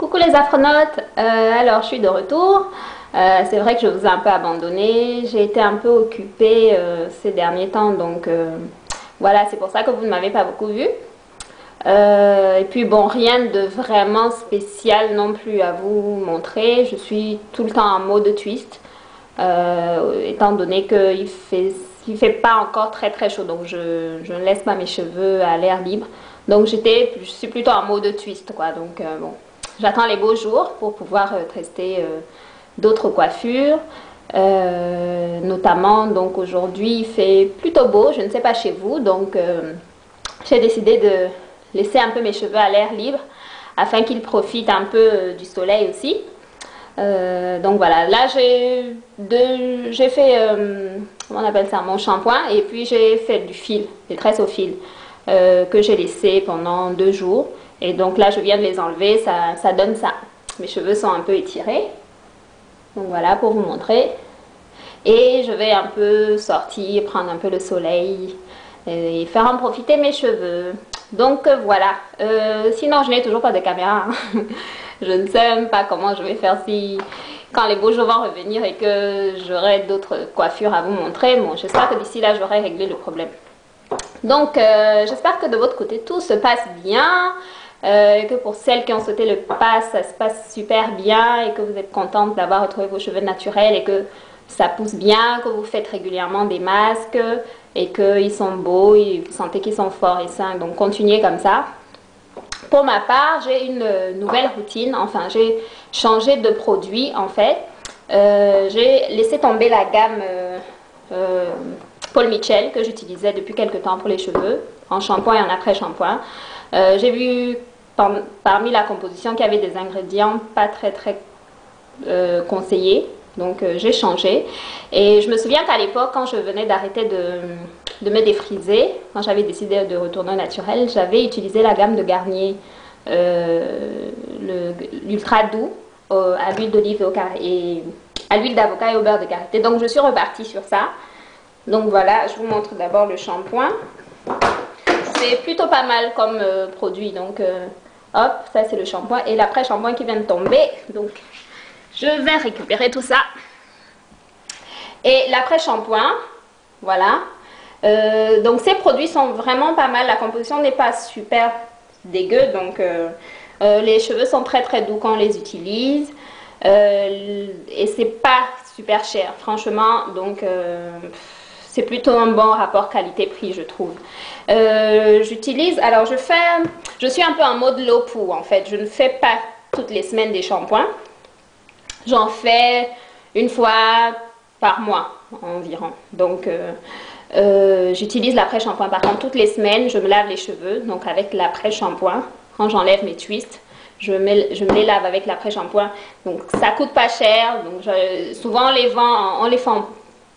Coucou les astronautes, alors je suis de retour. C'est vrai que je vous ai un peu abandonné, j'ai été un peu occupée ces derniers temps, donc voilà, c'est pour ça que vous ne m'avez pas beaucoup vu. Et puis bon, rien de vraiment spécial non plus à vous montrer, je suis tout le temps en mode twist, étant donné qu'il fait pas encore très très chaud, donc je ne laisse pas mes cheveux à l'air libre. Donc je suis plutôt en mode twist quoi, donc bon. J'attends les beaux jours pour pouvoir tester d'autres coiffures. Notamment, donc aujourd'hui, il fait plutôt beau, je ne sais pas chez vous. Donc, j'ai décidé de laisser un peu mes cheveux à l'air libre afin qu'ils profitent un peu du soleil aussi. Donc voilà, là j'ai fait, comment on appelle ça, mon shampoing. Et puis j'ai fait du fil, des tresses au fil que j'ai laissé pendant 2 jours. Et donc là, je viens de les enlever, ça donne ça. Mes cheveux sont un peu étirés. Donc voilà, pour vous montrer. Et je vais un peu sortir, prendre un peu le soleil et faire en profiter mes cheveux. Donc voilà. Sinon, je n'ai toujours pas de caméra. Je ne sais même pas comment je vais faire quand les beaux jours vont revenir et que j'aurai d'autres coiffures à vous montrer. Bon, j'espère que d'ici là, j'aurai réglé le problème. Donc, j'espère que de votre côté, tout se passe bien. Que pour celles qui ont sauté le pass, ça se passe super bien et que vous êtes contente d'avoir retrouvé vos cheveux naturels et que ça pousse bien, que vous faites régulièrement des masques et qu'ils sont beaux et vous sentez qu'ils sont forts et sains. Donc, continuez comme ça. Pour ma part, j'ai une nouvelle routine. Enfin, j'ai changé de produit en fait. J'ai laissé tomber la gamme Paul Mitchell que j'utilisais depuis quelques temps pour les cheveux, en shampoing et en après-shampoing. J'ai vu parmi la composition qu'il y avait des ingrédients pas très conseillés, donc j'ai changé. Et je me souviens qu'à l'époque, quand je venais d'arrêter de me défriser, quand j'avais décidé de retourner au naturel, j'avais utilisé la gamme de Garnier, l'ultra doux, à l'huile d'olive et à l'huile d'avocat et au beurre de karité. Donc je suis repartie sur ça. Donc voilà, je vous montre d'abord le shampoing. C'est plutôt pas mal comme produit. Donc hop, ça c'est le shampoing et l'après-shampoing qui vient de tomber. Donc je vais récupérer tout ça. Et l'après-shampoing, voilà. Donc ces produits sont vraiment pas mal. La composition n'est pas super dégueu. Donc les cheveux sont très doux quand on les utilise. Et c'est pas super cher, franchement. Donc c'est plutôt un bon rapport qualité-prix, je trouve. J'utilise, alors je suis un peu en mode low poo en fait. Je ne fais pas toutes les semaines des shampoings. J'en fais une fois par mois environ. Donc j'utilise l'après-shampoing par contre toutes les semaines. Je me lave les cheveux, donc avec l'après-shampoing. Quand j'enlève mes twists, je me les lave avec l'après-shampoing. Donc ça coûte pas cher. Donc souvent on les vend,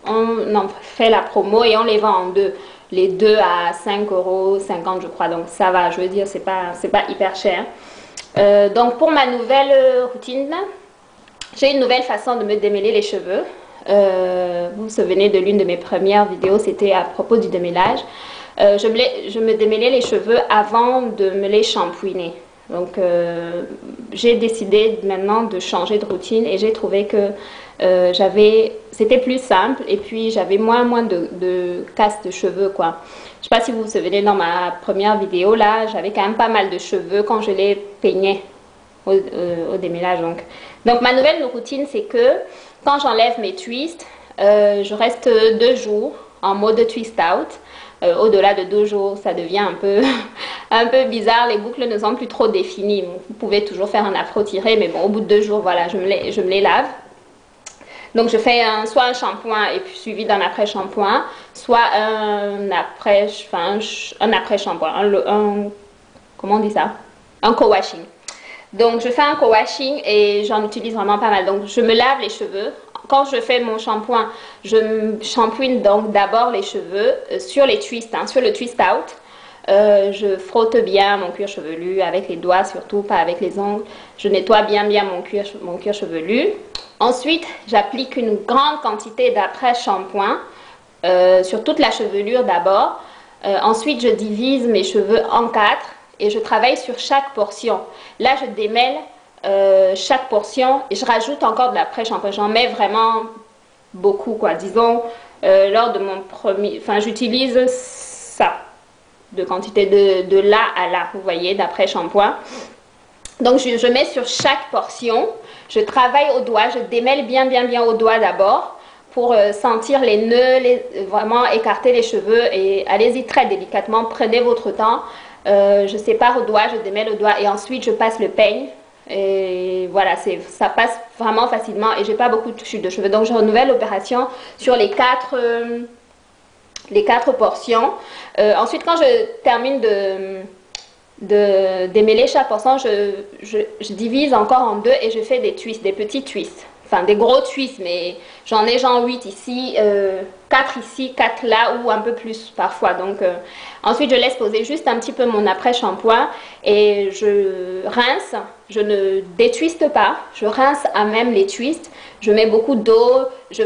on en fait la promo et on les vend en deux. Les deux à 5,50 € je crois. Donc ça va, je veux dire, c'est pas hyper cher. Donc pour ma nouvelle routine, j'ai une nouvelle façon de me démêler les cheveux. Vous vous souvenez de l'une de mes premières vidéos, c'était à propos du démêlage. Je me démêlais les cheveux avant de me les shampouiner. Donc j'ai décidé maintenant de changer de routine et j'ai trouvé que c'était plus simple et puis j'avais moins de casse de cheveux quoi. Je sais pas si vous vous souvenez, dans ma première vidéo là, j'avais quand même pas mal de cheveux quand je les peignais au démêlage. Donc ma nouvelle routine, c'est que quand j'enlève mes twists, je reste 2 jours en mode twist out. Au-delà de 2 jours, ça devient un peu bizarre. Les boucles ne sont plus trop définies. Bon, vous pouvez toujours faire un afro tiré, mais bon, au bout de 2 jours, voilà, je me les lave. Donc je fais soit un shampoing et puis suivi d'un après-shampoing, soit un après-shampoing, comment on dit ça? Un co-washing. Donc je fais un co-washing et j'en utilise vraiment pas mal. Donc je me lave les cheveux. Quand je fais mon shampoing, je shampooine donc d'abord les cheveux sur les twists, sur le twist out. Je frotte bien mon cuir chevelu avec les doigts surtout, pas avec les ongles. Je nettoie bien mon cuir chevelu. Ensuite, j'applique une grande quantité d'après-shampoing sur toute la chevelure d'abord. Ensuite, je divise mes cheveux en 4 et je travaille sur chaque portion. Là, je démêle chaque portion et je rajoute encore de l'après-shampoing. J'en mets vraiment beaucoup, quoi. Disons, lors de mon premier... Enfin, j'utilise ça, de quantité de là à là, vous voyez, d'après-shampoing. Donc, je mets sur chaque portion. Je travaille au doigt. Je démêle bien au doigt d'abord pour sentir les nœuds, vraiment écarter les cheveux. Et allez-y très délicatement. Prenez votre temps. Je sépare au doigt, je démêle au doigt et ensuite je passe le peigne. Et voilà, ça passe vraiment facilement et j'ai pas beaucoup de chute de cheveux. Donc, je renouvelle l'opération sur les quatre portions. Ensuite, quand je termine de démêler chaque portion, je divise encore en deux et je fais des twists, des petits twists. Enfin, des gros twists, mais j'en ai genre 8 ici, 4 ici, 4 là ou un peu plus parfois. Donc, ensuite, je laisse poser juste un petit peu mon après-shampoing et je rince. Je ne détwiste pas, je rince à même les twists. Je mets beaucoup d'eau, je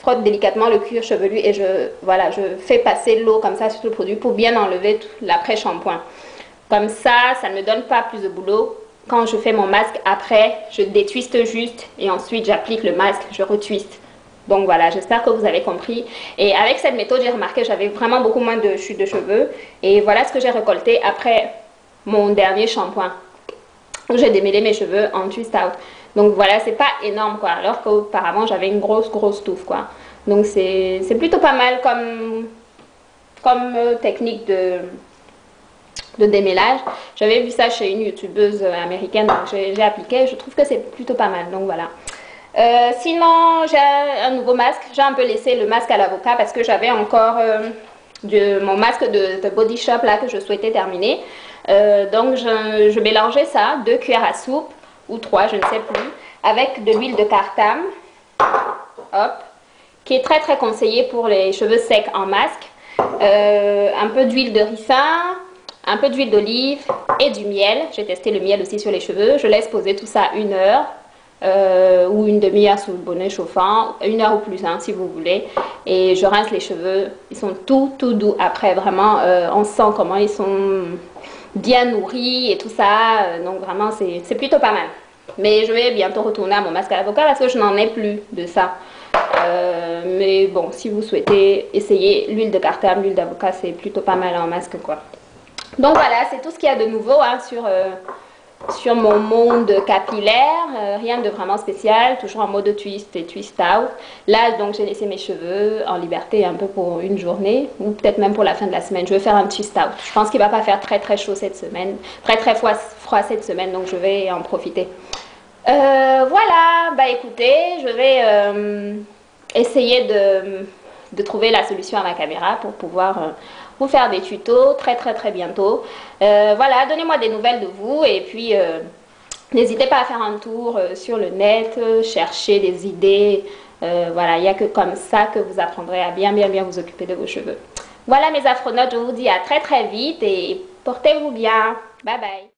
frotte délicatement le cuir chevelu et voilà, je fais passer l'eau comme ça sur le produit pour bien enlever l'après-shampoing. Comme ça ne me donne pas plus de boulot. Quand je fais mon masque, après, je détwiste juste et ensuite j'applique le masque, je retwiste. Donc voilà, j'espère que vous avez compris. Et avec cette méthode, j'ai remarqué que j'avais vraiment beaucoup moins de chute de cheveux. Et voilà ce que j'ai récolté après mon dernier shampoing. J'ai démêlé mes cheveux en twist out. Donc voilà, c'est pas énorme quoi. Alors qu'auparavant, j'avais une grosse touffe quoi. Donc c'est plutôt pas mal comme technique de démêlage. J'avais vu ça chez une youtubeuse américaine, donc j'ai appliqué. Je trouve que c'est plutôt pas mal, donc voilà. Sinon, j'ai un nouveau masque. J'ai un peu laissé le masque à l'avocat parce que j'avais encore mon masque de Body Shop là que je souhaitais terminer. Donc, je mélangeais ça, 2 cuillères à soupe ou 3, je ne sais plus, avec de l'huile de cartame, hop, qui est très conseillée pour les cheveux secs en masque. Un peu d'huile de ricin, un peu d'huile d'olive et du miel. J'ai testé le miel aussi sur les cheveux. Je laisse poser tout ça 1 heure ou une demi-heure sous le bonnet chauffant, 1 heure ou plus hein, si vous voulez. Et je rince les cheveux. Ils sont tout doux après. Vraiment, on sent comment ils sont bien nourris et tout ça. Donc vraiment, c'est plutôt pas mal. Mais je vais bientôt retourner à mon masque à l'avocat parce que je n'en ai plus de ça. Mais bon, si vous souhaitez essayer l'huile de cartame, l'huile d'avocat, c'est plutôt pas mal en masque quoi. Donc voilà, c'est tout ce qu'il y a de nouveau hein, sur mon monde capillaire. Rien de vraiment spécial, toujours en mode twist et twist out. Là, donc, j'ai laissé mes cheveux en liberté un peu pour une journée, ou peut-être même pour la fin de la semaine. Je vais faire un twist out. Je pense qu'il ne va pas faire très chaud cette semaine, très froid cette semaine, donc je vais en profiter. Voilà, bah écoutez, je vais essayer de trouver la solution à ma caméra pour pouvoir vous faire des tutos très bientôt. Voilà, donnez-moi des nouvelles de vous et puis n'hésitez pas à faire un tour sur le net, chercher des idées. Voilà, il n'y a que comme ça que vous apprendrez à bien vous occuper de vos cheveux. Voilà mes afronautes, je vous dis à très vite et portez-vous bien. Bye bye.